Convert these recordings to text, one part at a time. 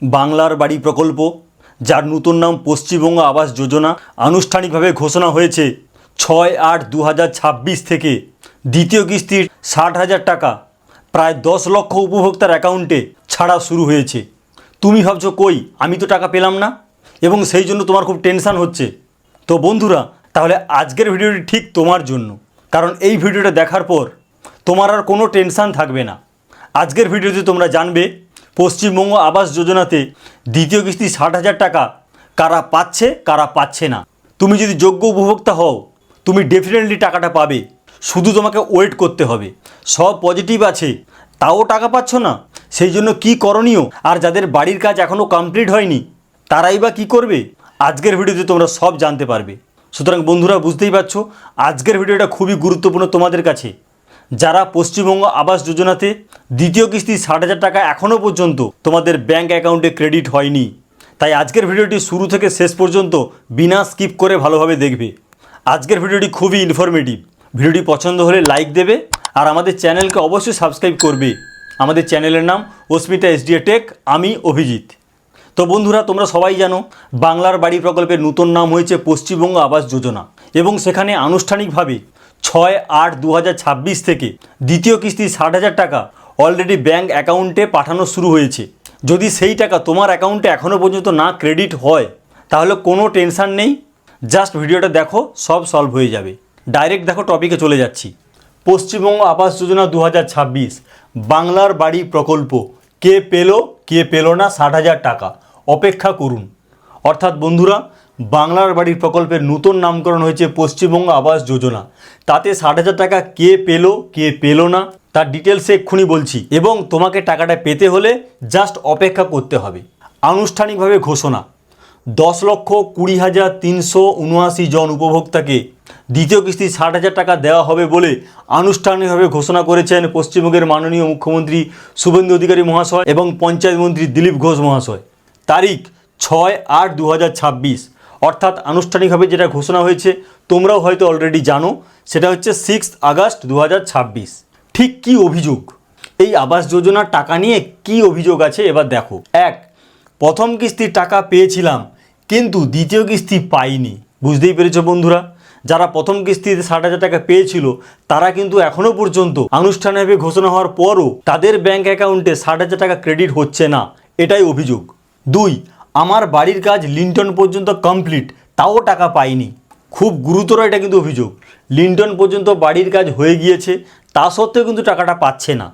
বাংলার বাড়ি প্রকল্প, যার নতুন নাম পশ্চিমবঙ্গ আবাস যোজনা, আনুষ্ঠানিকভাবে ঘোষণা হয়েছে 6/8/2026 থেকে দ্বিতীয় কিস্তির 60,000 টাকা প্রায় 10 লক্ষ উপভোক্তার অ্যাকাউন্টে ছাড়া শুরু হয়েছে। তুমি ভাবছো কই, আমি তো টাকা পেলাম না, এবং সেই জন্য তোমার খুব টেনশান হচ্ছে। তো বন্ধুরা, তাহলে আজকের ভিডিওটি ঠিক তোমার জন্য, কারণ এই ভিডিওটা দেখার পর তোমার আর কোনো টেনশান থাকবে না। আজকের ভিডিওতে তোমরা জানবে পশ্চিমবঙ্গ আবাস যোজনাতে দ্বিতীয় কিস্তি 60,000 টাকা কারা পাচ্ছে কারা পাচ্ছে না। তুমি যদি যোগ্য উপভোক্তা হও, তুমি ডেফিনেটলি টাকাটা পাবে, শুধু তোমাকে ওয়েট করতে হবে। সব পজিটিভ আছে, তাও টাকা পাচ্ছ না, সেই জন্য কী করণীয়, আর যাদের বাড়ির কাজ এখনও কমপ্লিট হয়নি তারাই বা কী করবে, আজকের ভিডিওতে তোমরা সব জানতে পারবে। সুতরাং বন্ধুরা, বুঝতেই পারছো আজকের ভিডিওটা খুবই গুরুত্বপূর্ণ তোমাদের কাছে, যারা পশ্চিমবঙ্গ আবাস যোজনাতে দ্বিতীয় কিস্তি 60,000 টাকা এখনও পর্যন্ত তোমাদের ব্যাঙ্ক অ্যাকাউন্টে ক্রেডিট হয়নি। তাই আজকের ভিডিওটি শুরু থেকে শেষ পর্যন্ত বিনা স্কিপ করে ভালোভাবে দেখবে। আজকের ভিডিওটি খুবই ইনফরমেটিভ। ভিডিওটি পছন্দ হলে লাইক দেবে, আর আমাদের চ্যানেলকে অবশ্যই সাবস্ক্রাইব করবে। আমাদের চ্যানেলের নাম অস্মিতা SDA টেক, আমি অভিজিৎ। তো বন্ধুরা, তোমরা সবাই জানো বাংলার বাড়ি প্রকল্পের নতুন নাম হয়েছে পশ্চিমবঙ্গ আবাস যোজনা, এবং সেখানে আনুষ্ঠানিকভাবে 6/8/2026 থেকে দ্বিতীয় কিস্তি 60,000 টাকা অলরেডি ব্যাঙ্ক অ্যাকাউন্টে পাঠানো শুরু হয়েছে। যদি সেই টাকা তোমার অ্যাকাউন্টে এখনও পর্যন্ত না ক্রেডিট হয়, তাহলে কোনো টেনশান নেই, জাস্ট ভিডিওটা দেখো, সব সলভ হয়ে যাবে। ডাইরেক্ট দেখো, টপিকে চলে যাচ্ছি। পশ্চিমবঙ্গ আবাস যোজনা 2026 বাংলার বাড়ি প্রকল্প, কে পেল না 60,000 টাকা, অপেক্ষা করুন। অর্থাৎ বন্ধুরা, বাংলার বাড়ির প্রকল্পের নতুন নামকরণ হয়েছে পশ্চিমবঙ্গ আবাস যোজনা। তাতে 60,000 টাকা কে পেল না তার ডিটেলসে এক্ষুনি বলছি, এবং তোমাকে টাকাটা পেতে হলে জাস্ট অপেক্ষা করতে হবে। আনুষ্ঠানিকভাবে ঘোষণা, 10,20,379 জন উপভোক্তাকে দ্বিতীয় কিস্তি 60,000 টাকা দেওয়া হবে বলে আনুষ্ঠানিকভাবে ঘোষণা করেছেন পশ্চিমবঙ্গের মাননীয় মুখ্যমন্ত্রী শুভেন্দু অধিকারী মহাশয় এবং পঞ্চায়েত মন্ত্রী দিলীপ ঘোষ মহাশয়। তারিখ 6/8/2026, অর্থাৎ আনুষ্ঠানিকভাবে যেটা ঘোষণা হয়েছে তোমরাও হয়তো অলরেডি জানো, সেটা হচ্ছে 6 আগস্ট 2026। ঠিক কী অভিযোগ, এই আবাস যোজনার টাকা নিয়ে কি অভিযোগ আছে এবার দেখো। 1, প্রথম কিস্তির টাকা পেয়েছিলাম কিন্তু দ্বিতীয় কিস্তি পাইনি। বুঝতেই পেরেছো বন্ধুরা, যারা প্রথম কিস্তিতে 60,000 টাকা পেয়েছিল তারা কিন্তু এখনও পর্যন্ত আনুষ্ঠানিকভাবে ঘোষণা হওয়ার পরও তাদের ব্যাঙ্ক অ্যাকাউন্টে 60,000 টাকা ক্রেডিট হচ্ছে না, এটাই অভিযোগ। 2, আমার বাড়ির কাজ লিন্টন পর্যন্ত কমপ্লিট, তাও টাকা পাইনি। খুব গুরুতর এটা কিন্তু অভিযোগ। লিন্টন পর্যন্ত বাড়ির কাজ হয়ে গিয়েছে, তা সত্ত্বেও কিন্তু টাকাটা পাচ্ছে না।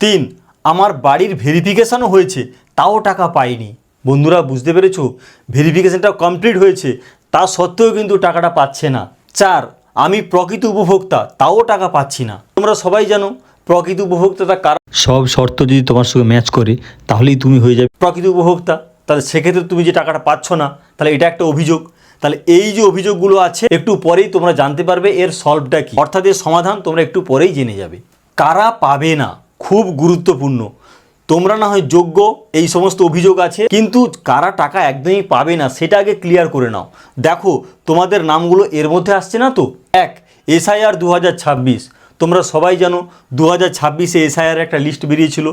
3, আমার বাড়ির ভেরিফিকেশানও হয়েছে, তাও টাকা পাইনি। বন্ধুরা, বুঝতে পেরেছো, ভেরিফিকেশানটাও কমপ্লিট হয়েছে, তা সত্ত্বেও কিন্তু টাকাটা পাচ্ছে না। 4, আমি প্রকৃত উপভোক্তা, তাও টাকা পাচ্ছি না। তোমরা সবাই জানো প্রকৃত উপভোক্তাটা কারা। সব শর্ত যদি তোমার সঙ্গে ম্যাচ করে তাহলেই তুমি হয়ে যাবে প্রকৃত উপভোক্তা। তাহলে সেক্ষেত্রে তুমি যে টাকাটা পাচ্ছ না, তাহলে এটা একটা অভিযোগ। তাহলে এই যে অভিযোগগুলো আছে, একটু পরেই তোমরা জানতে পারবে এর সলভটা কী, অর্থাৎ এর সমাধান তোমরা একটু পরেই জেনে যাবে। কারা পাবে না, খুব গুরুত্বপূর্ণ। তোমরা না হয় যোগ্য, এই সমস্ত অভিযোগ আছে, কিন্তু কারা টাকা একদমই পাবে না সেটা আগে ক্লিয়ার করে নাও। দেখো তোমাদের নামগুলো এর মধ্যে আসছে না তো। 1, SIR 2026। তোমরা সবাই জানো 2026-এ SIR একটা লিস্ট বেরিয়েছিল।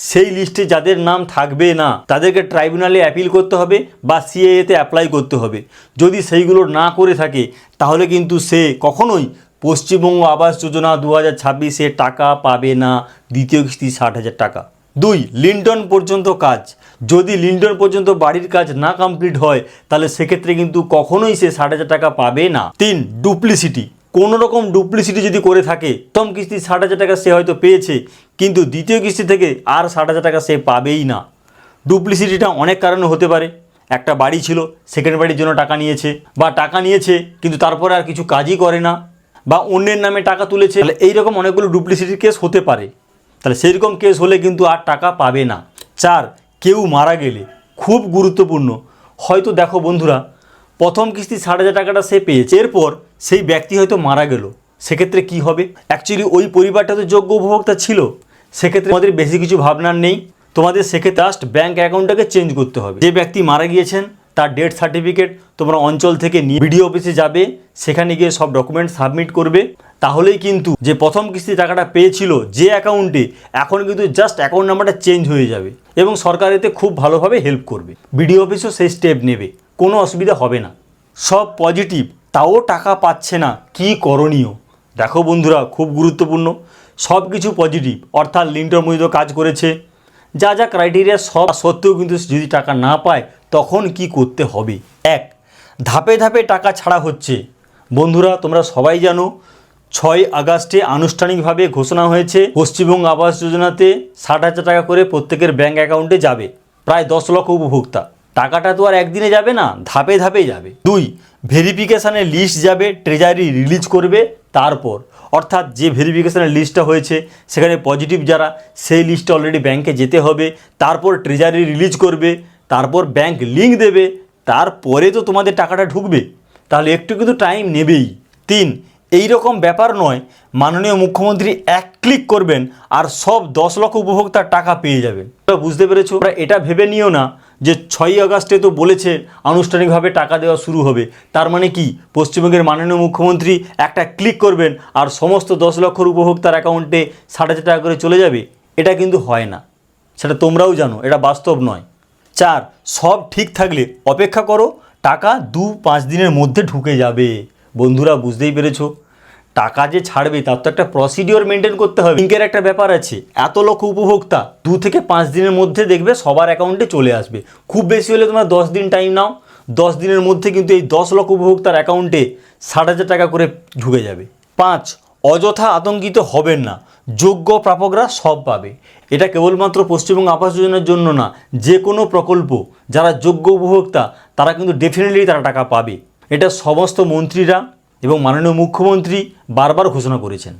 সেই লিস্টে যাদের নাম থাকবে না তাদেরকে ট্রাইব্যুনালে অ্যাপিল করতে হবে বা CAA-তে অ্যাপ্লাই করতে হবে। যদি সেইগুলো না করে থাকে তাহলে কিন্তু সে কখনোই পশ্চিমবঙ্গ আবাস যোজনা 2026-এ টাকা পাবে না, দ্বিতীয় কিস্তি 60,000 টাকা। 2, লিন্টন পর্যন্ত কাজ, যদি লিন্টন পর্যন্ত বাড়ির কাজ না কমপ্লিট হয় তাহলে সেক্ষেত্রে কিন্তু কখনোই সে 60,000 টাকা পাবে না। 3, ডুপ্লিসিটি, কোনো রকম ডুপ্লিসিটি যদি করে থাকে, প্রথম কিস্তি 60,000 টাকা সে হয়তো পেয়েছে কিন্তু দ্বিতীয় কিস্তি থেকে আর 60,000 টাকা সে পাবেই না। ডুপ্লিসিটিটা অনেক কারণে হতে পারে। একটা বাড়ি ছিল, সেকেন্ড বাড়ির জন্য টাকা নিয়েছে, বা টাকা নিয়েছে কিন্তু তারপরে আর কিছু কাজই করে না, বা অন্যের নামে টাকা তুলেছে। তাহলে এইরকম অনেকগুলো ডুপ্লিসিটির কেস হতে পারে। তাহলে সেই রকম কেস হলে কিন্তু আর টাকা পাবে না। 4, কেউ মারা গেলে, খুব গুরুত্বপূর্ণ। হয়তো দেখো বন্ধুরা, প্রথম কিস্তি 60,000 টাকাটা সে পেয়েছে, এরপর সেই ব্যক্তি হয়তো মারা গেল, সেক্ষেত্রে কি হবে? অ্যাকচুয়ালি ওই পরিবারটা তো যোগ্য উপভোক্তা ছিল, সেক্ষেত্রে আমাদের বেশি কিছু ভাবনার নেই। তোমাদের সেক্ষেত্রে জাস্ট ব্যাঙ্ক অ্যাকাউন্টটাকে চেঞ্জ করতে হবে। যে ব্যক্তি মারা গিয়েছেন তার ডেথ সার্টিফিকেট তোমরা অঞ্চল থেকে নিয়ে বিডিও অফিসে যাবে, সেখানে গিয়ে সব ডকুমেন্ট সাবমিট করবে। তাহলেই কিন্তু যে প্রথম কিস্তি টাকাটা পেয়েছিল যে অ্যাকাউন্টে, এখন কিন্তু জাস্ট অ্যাকাউন্ট নাম্বারটা চেঞ্জ হয়ে যাবে এবং সরকার এতে খুব ভালোভাবে হেল্প করবে। বিডিও অফিসও সেই স্টেপ নেবে, কোনো অসুবিধা হবে না। সব পজিটিভ, তাও টাকা পাচ্ছে না, কি করণীয়? দেখো বন্ধুরা, খুব গুরুত্বপূর্ণ। সব কিছু পজিটিভ, অর্থাৎ লিন্টন মজুদ কাজ করেছে, যা যা ক্রাইটেরিয়া সব সত্ত্বেও কিন্তু যদি টাকা না পায় তখন কি করতে হবে? এক, ধাপে ধাপে টাকা ছাড়া হচ্ছে। বন্ধুরা, তোমরা সবাই জানো 6 আগস্টে আনুষ্ঠানিকভাবে ঘোষণা হয়েছে পশ্চিমবঙ্গ আবাস যোজনাতে 60,000 টাকা করে প্রত্যেকের ব্যাঙ্ক অ্যাকাউন্টে যাবে, প্রায় 10 লক্ষ উপভোক্তা। টাকাটা তো আর একদিনে যাবে না, ধাপে ধাপে যাবে। 2, ভেরিফিকেশানের লিস্ট যাবে, ট্রেজারি রিলিজ করবে তারপর, অর্থাৎ যে ভেরিফিকেশানের লিস্টটা হয়েছে সেখানে পজিটিভ যারা, সেই লিস্টটা অলরেডি ব্যাংকে যেতে হবে, তারপর ট্রেজারি রিলিজ করবে, তারপর ব্যাংক লিঙ্ক দেবে, তারপরে তো তোমাদের টাকাটা ঢুকবে। তাহলে একটু কিন্তু টাইম নেবেই। 3, এই রকম ব্যাপার নয় মাননীয় মুখ্যমন্ত্রী এক ক্লিক করবেন আর সব 10 লক্ষ উপভোক্তার টাকা পেয়ে যাবেন। বুঝতে পেরেছো? এটা ভেবে নিও না যে 6 আগস্টে তো বলেছে আনুষ্ঠানিকভাবে টাকা দেওয়া শুরু হবে, তার মানে কি পশ্চিমবঙ্গের মাননীয় মুখ্যমন্ত্রী একটা ক্লিক করবেন আর সমস্ত 10 লক্ষর উপভোক্তার অ্যাকাউন্টে 60,000 টাকা করে চলে যাবে? এটা কিন্তু হয় না, সেটা তোমরাও জানো, এটা বাস্তব নয়। 4, সব ঠিক থাকলে অপেক্ষা করো, টাকা 2-5 দিনের মধ্যে ঢুকে যাবে। বন্ধুরা, বুঝতেই পেরেছো? টাকা যে ছাড়বে তার তো একটা প্রসিডিওর মেনটেন করতে হবে, লিঙ্কের একটা ব্যাপার আছে। এত লক্ষ উপভোক্তা, 2 থেকে 5 দিনের মধ্যে দেখবে সবার অ্যাকাউন্টে চলে আসবে। খুব বেশি হলে তোমরা 10 দিন টাইম নাও, 10 দিনের মধ্যে কিন্তু এই 10 লক্ষ উপভোক্তার অ্যাকাউন্টে 60,000 টাকা করে ঢুকে যাবে। 5, অযথা আতঙ্কিত হবেন না, যোগ্য প্রাপকরা সব পাবে। এটা কেবলমাত্র পশ্চিমবঙ্গ আবাস যোজনার জন্য না, যে কোনো প্রকল্প যারা যোগ্য উপভোক্তা তারা কিন্তু ডেফিনেটলি তারা টাকা পাবে। এটা সমস্ত মন্ত্রীরা এবং মাননীয় মুখ্যমন্ত্রী বারবার ঘোষণা করেছেন।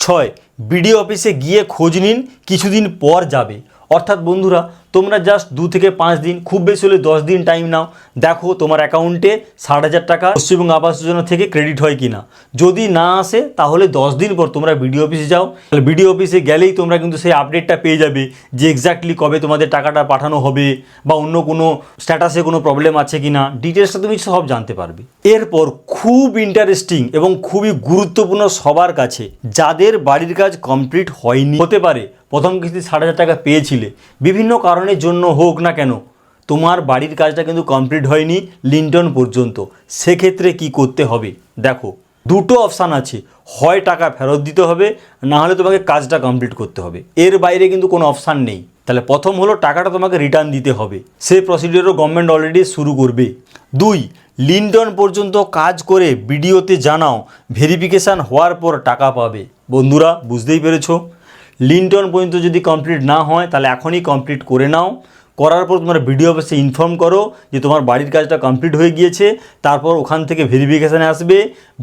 6, বিডিও অফিসে গিয়ে খোঁজ নিন, কিছুদিন পর যাবে। অর্থাৎ বন্ধুরা, তোমরা জাস্ট 2 থেকে 5 দিন, খুব বেশি হলে 10 দিন টাইম নাও, দেখো তোমার অ্যাকাউন্টে 60,000 টাকা পশ্চিমবঙ্গ আবাস যোজনা থেকে ক্রেডিট হয় কিনা। যদি না আসে তাহলে 10 দিন পর তোমরা বিডিও অফিসে যাও। তাহলে বিডিও অফিসে গেলেই তোমরা কিন্তু সেই আপডেটটা পেয়ে যাবে যে এক্স্যাক্টলি কবে তোমাদের টাকাটা পাঠানো হবে বা অন্য কোনো স্ট্যাটাসে কোনো প্রবলেম আছে কিনা, ডিটেলসটা তুমি সব জানতে পারবে। এরপর খুব ইন্টারেস্টিং এবং খুবই গুরুত্বপূর্ণ সবার কাছে, যাদের বাড়ির কাজ কমপ্লিট হয়নি, হতে পারে প্রথম কিস্তি 60,000 টাকা পেয়েছিলে, বিভিন্ন কারণের জন্য হোক না কেন তোমার বাড়ির কাজটা কিন্তু কমপ্লিট হয়নি লিন্টন পর্যন্ত, সেক্ষেত্রে কি করতে হবে? দেখো, দুটো অপশান আছে, হয় টাকা ফেরত দিতে হবে, না হলে তোমাকে কাজটা কমপ্লিট করতে হবে। এর বাইরে কিন্তু কোনো অপশান নেই। তাহলে প্রথম হলো টাকাটা তোমাকে রিটার্ন দিতে হবে, সেই প্রসিডিওরও গভর্নমেন্ট অলরেডি শুরু করবে। 2, লিন্টন পর্যন্ত কাজ করে বিডিওতে জানাও, ভেরিফিকেশান হওয়ার পর টাকা পাবে। বন্ধুরা, বুঝতেই পেরেছো? লিন্টন পর্যন্ত যদি কমপ্লিট না হয় তাহলে এখনই কমপ্লিট করে নাও, করার পর তোমরা বিডিও অফিসে ইনফর্ম করো যে তোমার বাড়ির কাজটা কমপ্লিট হয়ে গিয়েছে, তারপর ওখান থেকে ভেরিফিকেশানে আসবে,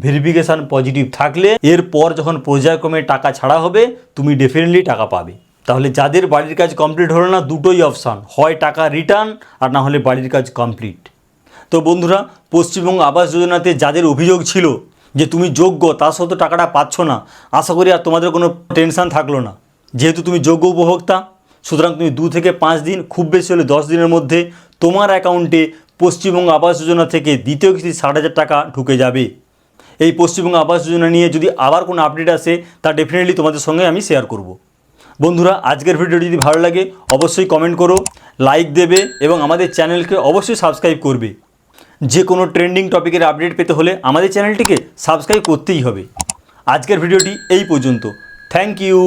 ভেরিফিকেশান পজিটিভ থাকলে এরপর যখন পর্যায়ক্রমে টাকা ছাড়া হবে তুমি ডেফিনেটলি টাকা পাবে। তাহলে যাদের বাড়ির কাজ কমপ্লিট হলো না, দুটোই অপশান, হয় টাকা রিটার্ন আর না হলে বাড়ির কাজ কমপ্লিট। তো বন্ধুরা, পশ্চিমবঙ্গ আবাস যোজনাতে যাদের অভিযোগ ছিল যে তুমি যোগ্য তা সত্ত্বেও টাকাটা পাচ্ছ না, আশা করি আর তোমাদের কোনো টেনশান থাকলো না, যেহেতু তুমি যোগ্য উপভোক্তা। সুতরাং তুমি 2 থেকে 5 দিন, খুব বেশি হলে 10 দিনের মধ্যে তোমার অ্যাকাউন্টে পশ্চিমবঙ্গ আবাস যোজনা থেকে দ্বিতীয় কিস্তি 60,000 টাকা ঢুকে যাবে। এই পশ্চিমবঙ্গ আবাস যোজনা নিয়ে যদি আবার কোনো আপডেট আসে তা ডেফিনেটলি তোমাদের সঙ্গে আমি শেয়ার করব। বন্ধুরা, আজকের ভিডিও যদি ভালো লাগে অবশ্যই কমেন্ট করো, লাইক দেবে এবং আমাদের চ্যানেলকে অবশ্যই সাবস্ক্রাইব করবে। যে কোনো ট্রেন্ডিং টপিকের আপডেট পেতে হলে আমাদের চ্যানেলটিকে সাবস্ক্রাইব করতেই হবে। আজকের ভিডিওটি এই পর্যন্ত। Thank you.